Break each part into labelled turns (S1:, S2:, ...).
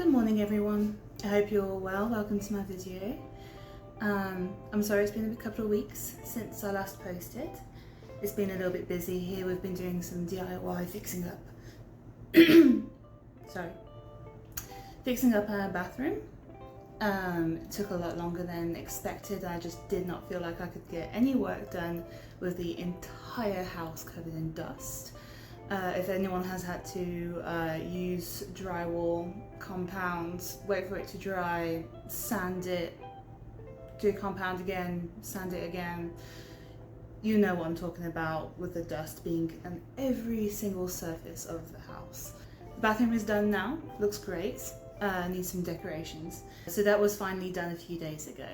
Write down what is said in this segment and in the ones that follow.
S1: Good morning everyone, I hope you're all well. Welcome to my video. I'm sorry it's been a couple of weeks since I last posted. It's been a little bit busy here. We've been doing some DIY fixing up fixing up our bathroom. It took a lot longer than expected. I just did not feel like I could get any work done with the entire house covered in dust. If anyone has had to use drywall, compound, wait for it to dry, sand it, do compound again, sand it again, you know what I'm talking about with the dust being on every single surface of the house. The bathroom is done now, looks great, needs some decorations. So that was finally done a few days ago.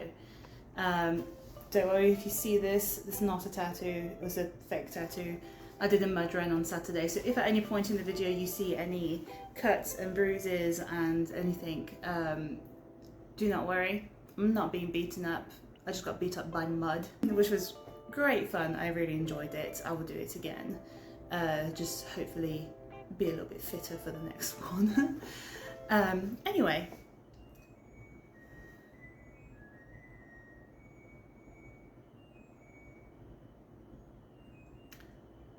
S1: Don't worry if you see this, it's not a tattoo, it was a fake tattoo. I did a mud run on Saturday, so if at any point in the video you see any cuts and bruises and anything, do not worry. I'm not being beaten up. I just got beat up by mud, which was great fun. I really enjoyed it. I will do it again. Just hopefully be a little bit fitter for the next one. Anyway.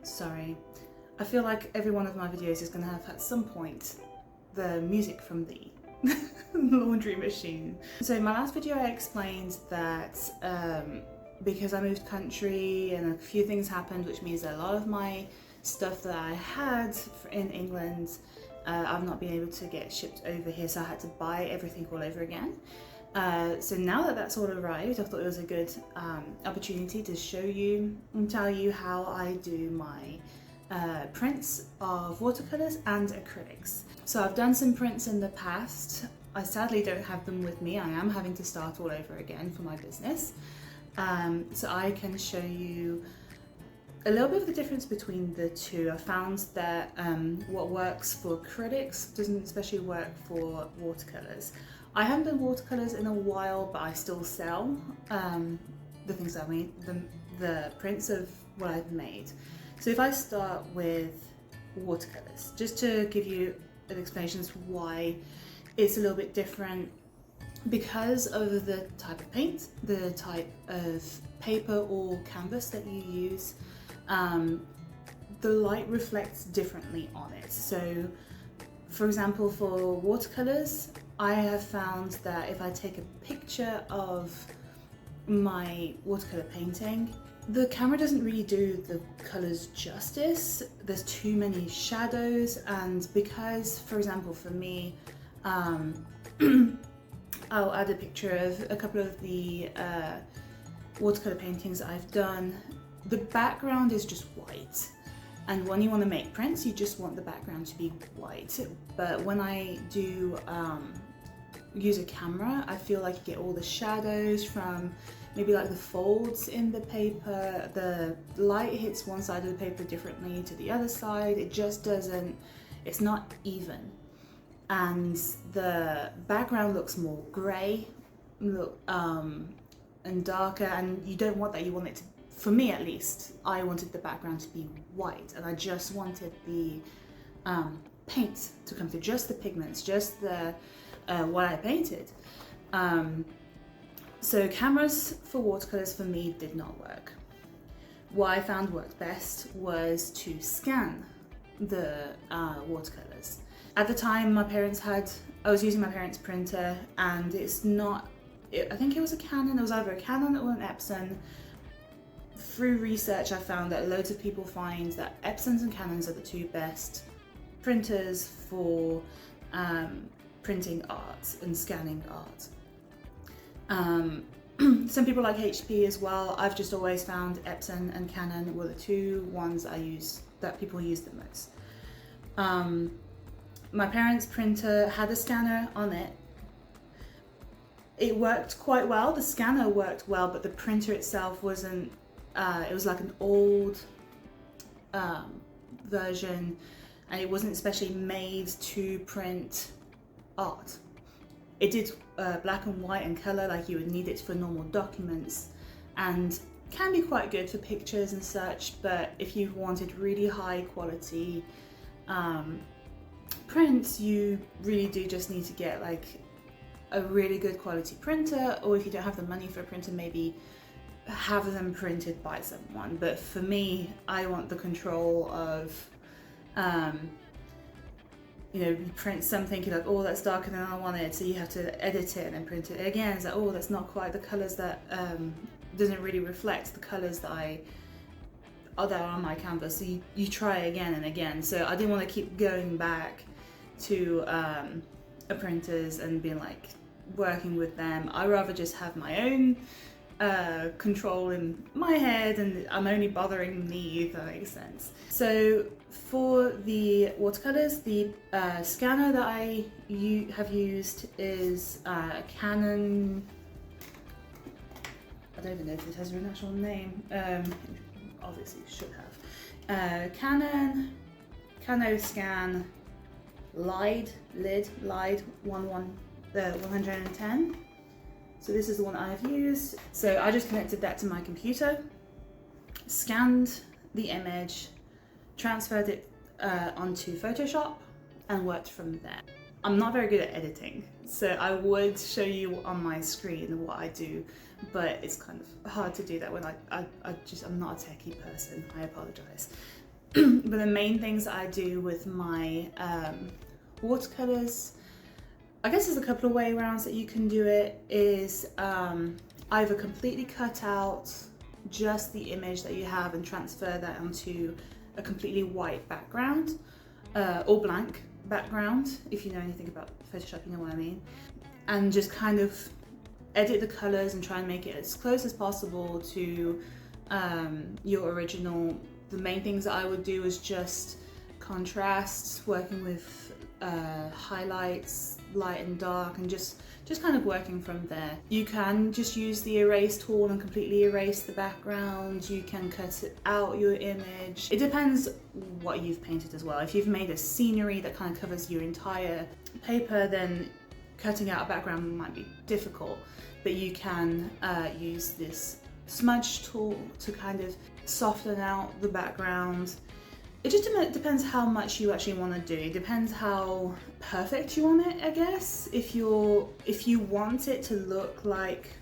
S1: Sorry, I feel like every one of my videos is going to have at some point the music from the laundry machine. So in my last video I explained that because I moved country and a few things happened, which means that a lot of my stuff that I had in England I've not been able to get shipped over here, so I had to buy everything all over again. So now that that's all arrived, I thought it was a good opportunity to show you and tell you how I do my prints of watercolors and acrylics. So I've done some prints in the past. I sadly don't have them with me. I am having to start all over again for my business. So I can show you a little bit of the difference between the two. I found that what works for acrylics doesn't especially work for watercolors. I haven't done watercolors in a while, but I still sell the things I made, the prints of what I've made. So if I start with watercolors, just to give you an explanation as to why it's a little bit different, because of the type of paint, the type of paper or canvas that you use, the light reflects differently on it. So for example, for watercolors, I have found that if I take a picture of my watercolor painting, the camera doesn't really do the colors justice. There's too many shadows, and because, for example, for me, I'll add a picture of a couple of the watercolor paintings I've done. The background is just white. And when you want to make prints, you just want the background to be white. But when I do use a camera, I feel like you get all the shadows from maybe like the folds in the paper. The light hits one side of the paper differently to the other side. It just doesn't, it's not even. And the background looks more grey and darker, and you don't want that. You want it to, for me at least, I wanted the background to be white, and I just wanted the paint to come through, just the pigments, just the what I painted. So cameras for watercolors for me did not work. What I found worked best was to scan the watercolors. At the time I was using my parents' printer, and it's not, I think it was a Canon, it was either a Canon or an Epson. Through research I found that loads of people find that Epsons and Canons are the two best printers for printing art and scanning art. Some people like HP as well. I've just always found Epson and Canon were the two ones that people use the most. My parents' printer had a scanner on it. It worked quite well, the scanner worked well, but the printer itself wasn't, it was like an old version, and it wasn't especially made to print art. It did black and white and colour like you would need it for normal documents, and can be quite good for pictures and such, but if you wanted really high quality print, you really do just need to get like a really good quality printer, or if you don't have the money for a printer, maybe have them printed by someone. But for me, I want the control of, you know, you print something, you're like, oh, that's darker than I want it, so you have to edit it and then print it again. It's like, oh, that's not quite the colours that, doesn't really reflect the colours that that are on my canvas. So you try again and again. So I didn't want to keep going back to a printers and being like working with them. I rather just have my own control in my head, and I'm only bothering me, if that makes sense. So for the watercolors, the scanner that I have used is a Canon. I don't even know if it has an actual name. Obviously it should have. Canon Scan Lid 110. So this is the one I've used. So I just connected that to my computer, scanned the image, transferred it onto Photoshop, and worked from there. I'm not very good at editing, so I would show you on my screen what I do, but it's kind of hard to do that when I'm not a techie person. I apologize. But the main things I do with my watercolors, I guess there's a couple of way arounds that you can do it, is either completely cut out just the image that you have and transfer that onto a completely white background, or blank background. If you know anything about Photoshop, you know what I mean. And just kind of edit the colors and try and make it as close as possible to your original. The main things that I would do is just contrasts, working with highlights, light and dark, and just kind of working from there. You can just use the erase tool and completely erase the background. You can cut out your image. It depends what you've painted as well. If you've made a scenery that kind of covers your entire paper, then cutting out a background might be difficult, but you can use this smudge tool to kind of soften out the background. It just depends how much you actually want to do. It depends how perfect you want it, I guess. If you want it to look like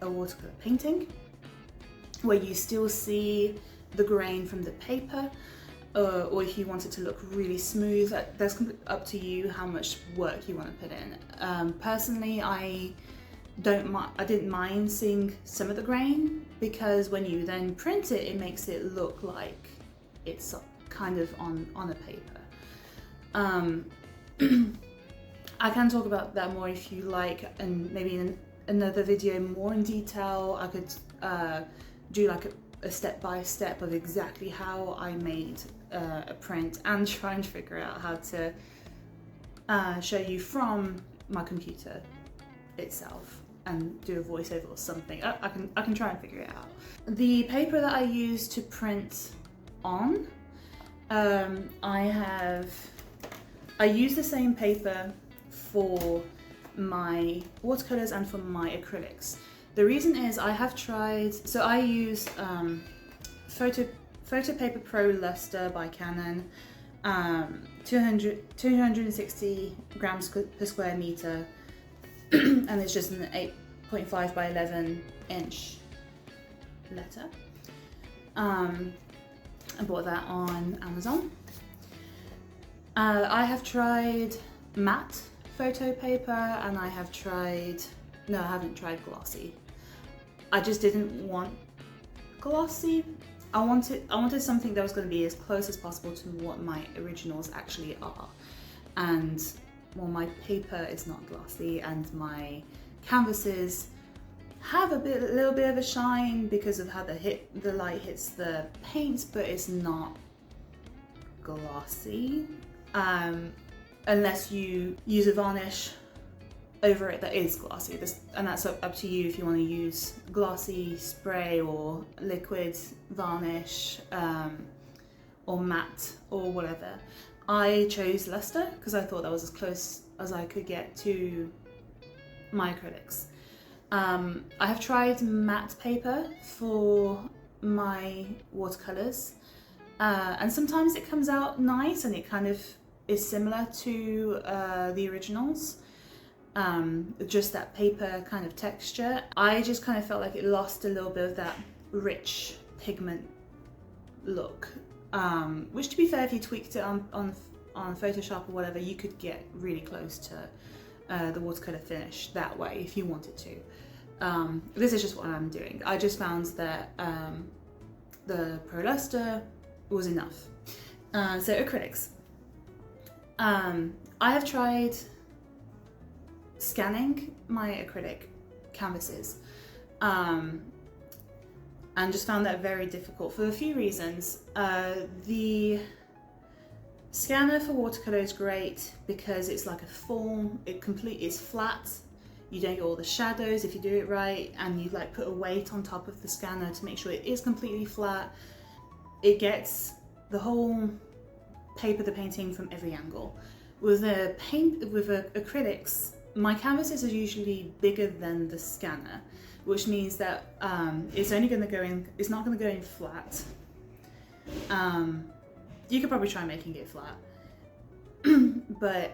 S1: a watercolor painting, where you still see the grain from the paper, or if you want it to look really smooth, that's up to you how much work you want to put in. Personally, I didn't mind seeing some of the grain, because when you then print it, it makes it look like it's kind of on a paper. I can talk about that more if you like, and maybe in another video more in detail. I could do like a step-by-step of exactly how I made a print, and try and figure out how to show you from my computer itself and do a voiceover or something. I can try and figure it out. The paper that I use to print on, I use the same paper for my watercolors and for my acrylics. The reason is I have tried, so I use Photo Paper Pro Luster by Canon, 260 grams per square meter, and it's just an 8.5 by 11 inch letter. I bought that on Amazon. I have tried matte photo paper, and I haven't tried glossy. I just didn't want glossy. I wanted something that was going to be as close as possible to what my originals actually are. And well, my paper is not glossy, and my canvases have a little bit of a shine because of how the light hits the paint, but it's not glossy, unless you use a varnish over it that is glossy. And that's up to you if you want to use glossy spray or liquid varnish, or matte or whatever. I chose Luster because I thought that was as close as I could get to my acrylics. I have tried matte paper for my watercolors, and sometimes it comes out nice, and it kind of is similar to the originals, just that paper kind of texture. I just kind of felt like it lost a little bit of that rich pigment look, which, to be fair, if you tweaked it on Photoshop or whatever, you could get really close to the watercolor finish that way if you wanted to. This is just what I'm doing. I just found that the Pro Luster was enough. So acrylics. I have tried scanning my acrylic canvases and just found that very difficult for a few reasons. The scanner for watercolor is great because it's like a full, it's flat. You don't get all the shadows if you do it right, and you like put a weight on top of the scanner to make sure it is completely flat. It gets the whole paper, the painting, from every angle. With acrylics, my canvases are usually bigger than the scanner, which means that it's only going to go in, it's not going to go in flat. You could probably try making it flat, but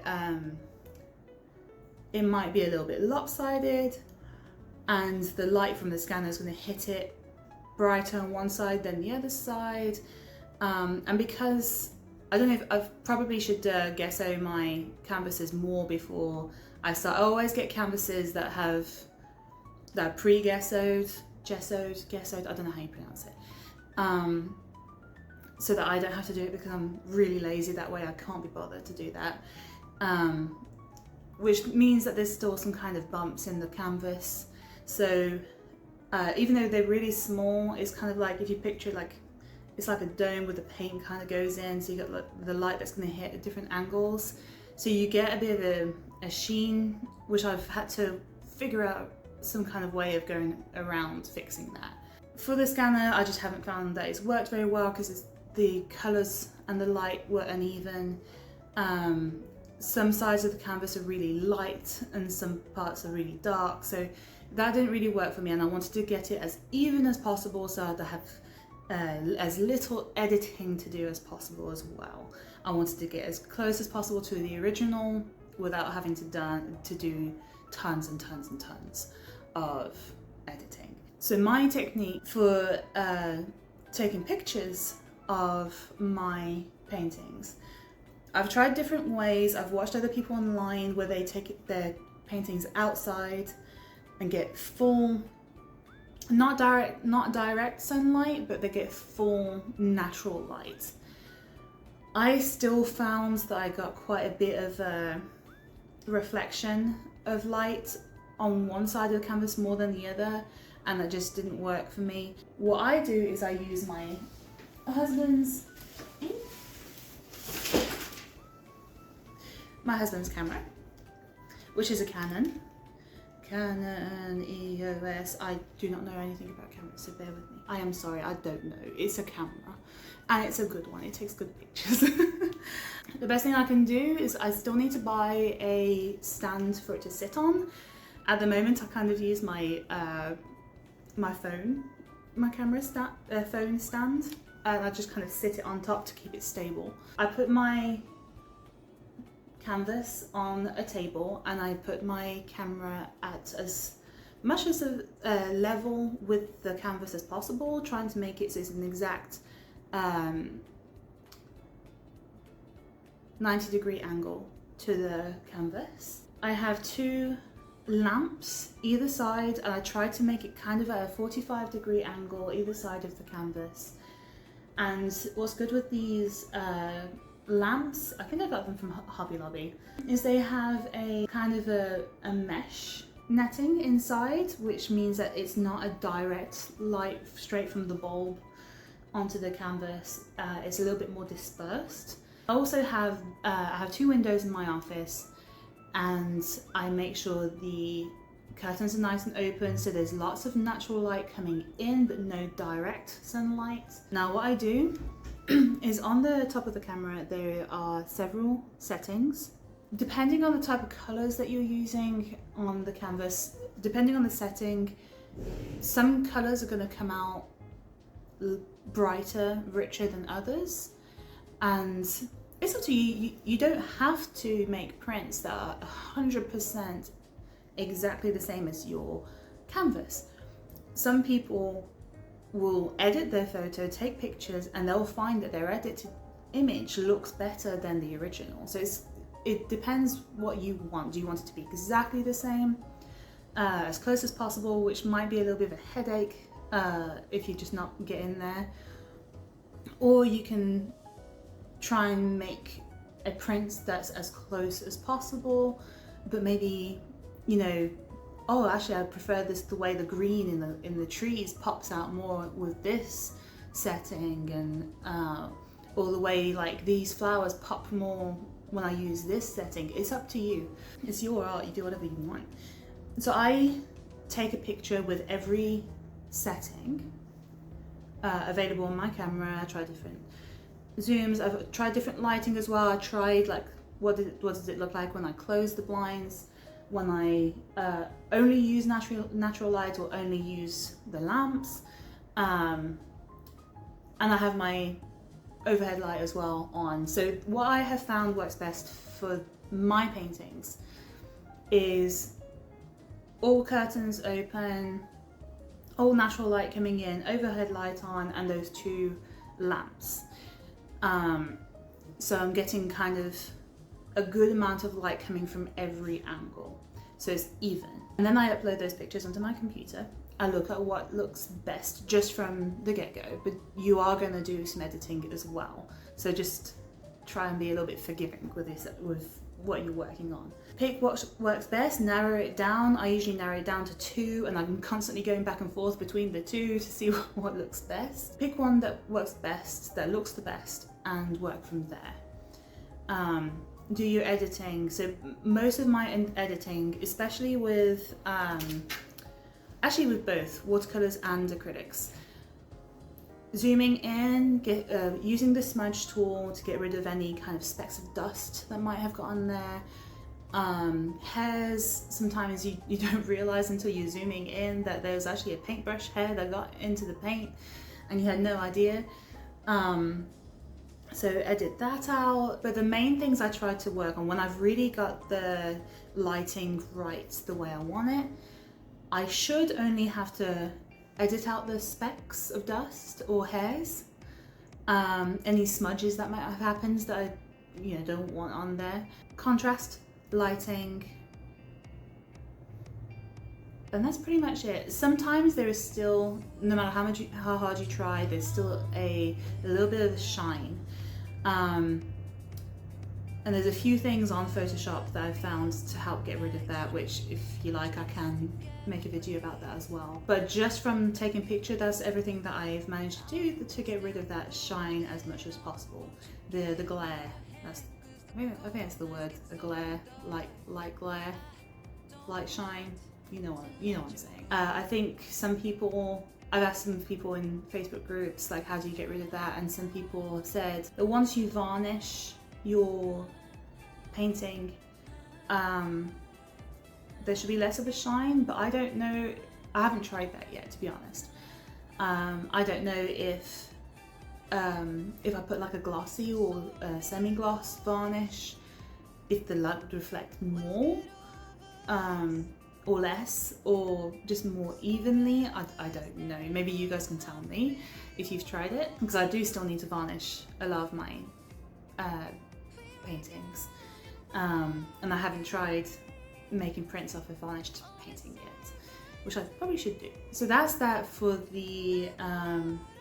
S1: it might be a little bit lopsided, and the light from the scanner is going to hit it brighter on one side than the other side. And because, I don't know if I probably should gesso my canvases more before I start. I always get canvases that have that pre-gessoed, gessoed, I don't know how you pronounce it. So that I don't have to do it because I'm really lazy. That way I can't be bothered to do that. Which means that there's still some kind of bumps in the canvas. So even though they're really small, it's kind of like, if you picture like, it's like a dome where the paint kind of goes in, so you got the light that's going to hit at different angles. So you get a bit of a sheen, which I've had to figure out some kind of way of going around fixing that. For the scanner, I just haven't found that it's worked very well because the colours and the light were uneven. Some sides of the canvas are really light and some parts are really dark, so that didn't really work for me, and I wanted to get it as even as possible so I'd have as little editing to do as possible as well. I wanted to get as close as possible to the original without having to do tons and tons and tons of editing. So my technique for taking pictures of my paintings, I've tried different ways. I've watched other people online where they take their paintings outside and get full, not direct sunlight, but they get full natural light. I still found that I got quite a bit of a reflection of light on one side of the canvas more than the other, and that just didn't work for me. What I do is I use my husband's camera, which is a Canon EOS. I do not know anything about cameras, so bear with me. I am sorry, I don't know. It's a camera, and it's a good one. It takes good pictures. The best thing I can do is I still need to buy a stand for it to sit on. At the moment, I kind of use my phone stand, and I just kind of sit it on top to keep it stable. I put my canvas on a table and I put my camera at as much as a level with the canvas as possible, trying to make it so it's an exact 90-degree angle to the canvas. I have two lamps either side, and I tried to make it kind of at a 45-degree angle either side of the canvas. And what's good with these lamps, I think I got them from Hobby Lobby, is they have a kind of a mesh netting inside, which means that it's not a direct light straight from the bulb onto the canvas. It's a little bit more dispersed. I also have I have two windows in my office, and I make sure the curtains are nice and open, so there's lots of natural light coming in but no direct sunlight. Now what I do is on the top of the camera there are several settings. Depending on the type of colours that you're using on the canvas, depending on the setting, some colours are going to come out brighter, richer than others, and it's up to you. You don't have to make prints that are 100% exactly the same as your canvas. Some people will edit their photo, take pictures, and they'll find that their edited image looks better than the original. So it depends what you want. Do you want it to be exactly the same, as close as possible, which might be a little bit of a headache if you're just not getting there, or you can try and make a print that's as close as possible, but maybe, you know, oh, actually I prefer this, the way the green in the trees pops out more with this setting, and or the way like these flowers pop more when I use this setting. It's up to you. It's your art, you do whatever you want. So I take a picture with every setting available on my camera. I try different zooms, I've tried different lighting as well. I tried like what does it look like when I close the blinds, when I only use natural light or only use the lamps, and I have my overhead light as well on. So what I have found works best for my paintings is all curtains open, all natural light coming in, overhead light on, and those 2 lamps. So I'm getting kind of a good amount of light coming from every angle, so it's even. And then I upload those pictures onto my computer. I look at what looks best just from the get-go, but you are going to do some editing as well, so just try and be a little bit forgiving with this, with what you're working on. Pick what works best, narrow it down. I usually narrow it down to 2, and I'm constantly going back and forth between the 2 to see what looks best. Pick one that works best, that looks the best, and work from there. Do your editing. So most of my editing, especially with actually with both watercolors and acrylics, zooming in, using the smudge tool to get rid of any kind of specks of dust that might have got on there. Hairs, sometimes you don't realize until you're zooming in that there's actually a paintbrush hair that got into the paint and you had no idea. So edit that out. But the main things I try to work on when I've really got the lighting right the way I want it, I should only have to edit out the specks of dust or hairs, any smudges that might have happened that I don't want on there. Contrast, lighting, and that's pretty much it. Sometimes there is still, no matter how hard you try, there's still a little bit of shine. And there's a few things on Photoshop that I've found to help get rid of that, which if you like I can make a video about that as well. But just from taking picture, that's everything that I've managed to do to get rid of that shine as much as possible. The glare, I think that's the word, the glare, light glare, light shine, you know what I'm saying. I think I've asked some people in Facebook groups, like, how do you get rid of that? And some people have said that once you varnish your painting, there should be less of a shine, but I don't know, I haven't tried that yet, to be honest. I don't know if I put like a glossy or a semi-gloss varnish, if the light would reflect more or less, or just more evenly. I don't know, maybe you guys can tell me if you've tried it, because I do still need to varnish a lot of my paintings, and I haven't tried making prints off a varnished painting yet, which I probably should do. So that's that for the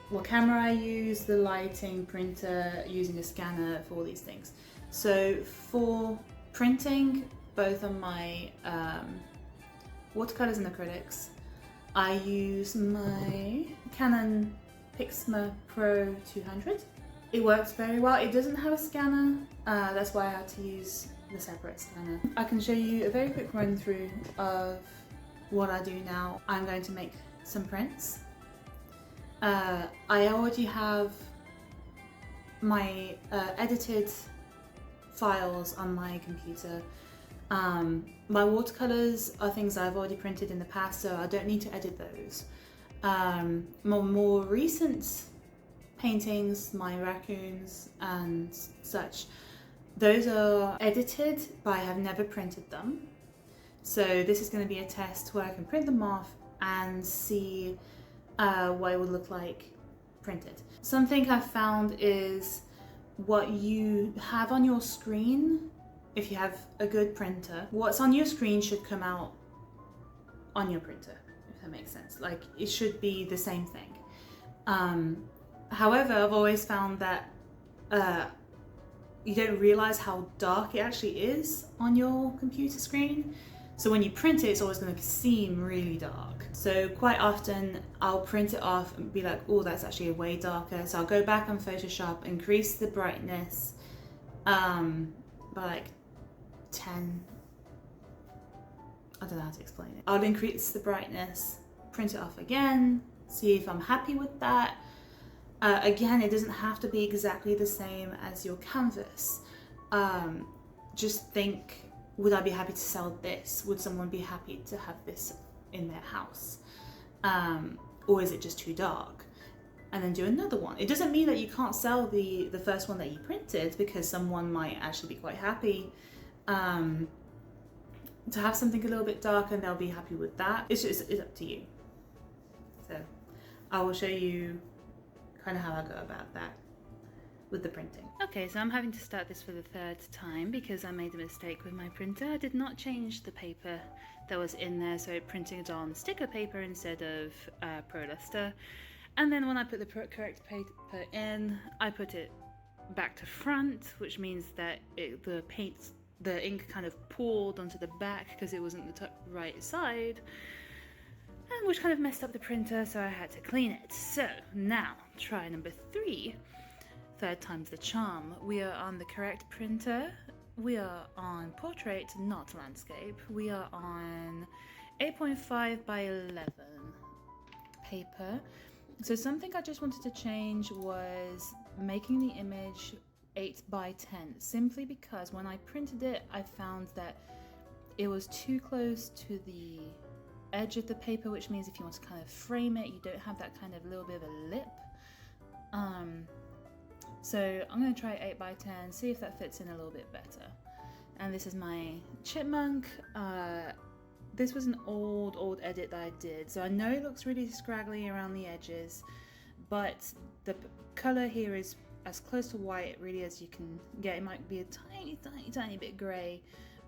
S1: what camera I use, the lighting, printer, using a scanner, for all these things. So for printing, both on my watercolors and acrylics, I use my Canon Pixma Pro 200. It works very well. It doesn't have a scanner, that's why I had to use the separate scanner. I can show you a very quick run through of what I do now. I'm going to make some prints. I already have my edited files on my computer. My watercolors are things I've already printed in the past, so I don't need to edit those. My more recent paintings, my raccoons and such, Those are edited, but I have never printed them. So this is going to be a test where I can print them off and see what it would look like printed. Something I've found is what you have on your screen, if you have a good printer, what's on your screen should come out on your printer, if that makes sense. Like, it should be the same thing. However, I've always found that you don't realize how dark it actually is on your computer screen. So when you print it, it's always going to seem really dark. So quite often I'll print it off and be like, oh, that's actually way darker. So I'll go back on Photoshop, increase the brightness by like 10. I don't know how to explain it. I'll increase the brightness, print it off again, see if I'm happy with that. Again, it doesn't have to be exactly the same as your canvas. Just think, would I be happy to sell this? Would someone be happy to have this in their house? Or is it just too dark? And then do another one. It doesn't mean that you can't sell the first one that you printed, because someone might actually be quite happy to have something a little bit darker, and they'll be happy with that. It's up to you. So I will show you kind of how I go about that with the printing. Okay, so I'm having to start this for the third time because I made a mistake with my printer. I did not change the paper that was in there, so it printed on sticker paper instead of Pro Luster. And then when I put the correct paper in, I put it back to front, which means that the ink kind of poured onto the back because it wasn't the right side, and which kind of messed up the printer, so I had to clean it. So now, try number 3. Third time's the charm. We are on the correct printer. We are on portrait, not landscape. We are on 8.5 by 11 paper. So something I just wanted to change was making the image 8 by 10, simply because when I printed it, I found that it was too close to the edge of the paper, which means if you want to kind of frame it, you don't have that kind of little bit of a lip. So I'm going to try 8 by 10, see if that fits in a little bit better. And this is my chipmunk. This was an old edit that I did, so I know it looks really scraggly around the edges, but the color here is as close to white really as you can get. It might be a tiny bit gray,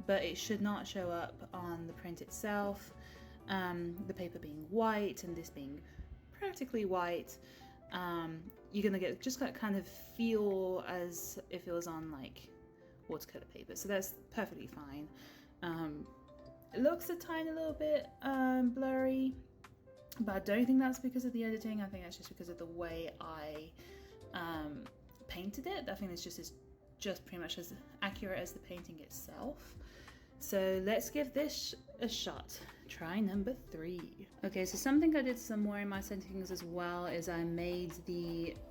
S1: but it should not show up on the print itself. The paper being white and this being practically white, you're gonna get just that kind of feel as if it was on like watercolor paper, so that's perfectly fine. It looks a tiny little bit blurry, but I don't think that's because of the editing. I think that's just because of the way I painted it. I think it's just pretty much as accurate as the painting itself. So let's give this a shot. Try number 3. Okay, so something I did somewhere in my settings as well is I made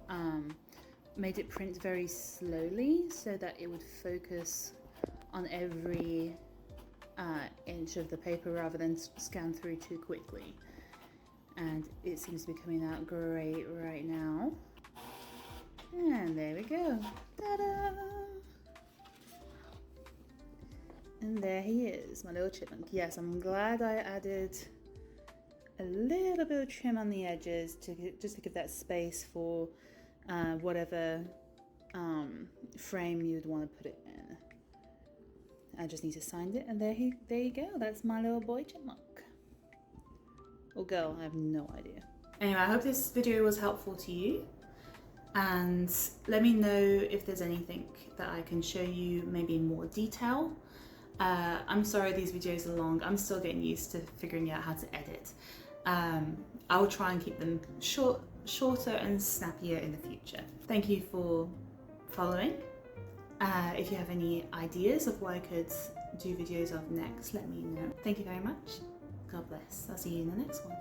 S1: it print very slowly so that it would focus on every inch of the paper rather than scan through too quickly. And it seems to be coming out great right now. And there we go. Ta-da! And there he is, my little chipmunk. Yes, I'm glad I added a little bit of trim on the edges just to give that space for whatever frame you'd want to put it in. I just need to sign it, and there you go. That's my little boy chipmunk. Or girl, I have no idea. Anyway, I hope this video was helpful to you. And let me know if there's anything that I can show you, maybe in more detail. I'm sorry these videos are long. I'm still getting used to figuring out how to edit. I will try and keep them shorter and snappier in the future. Thank you for following. If you have any ideas of what I could do videos of next, let me know. Thank you very much. God bless. I'll see you in the next one.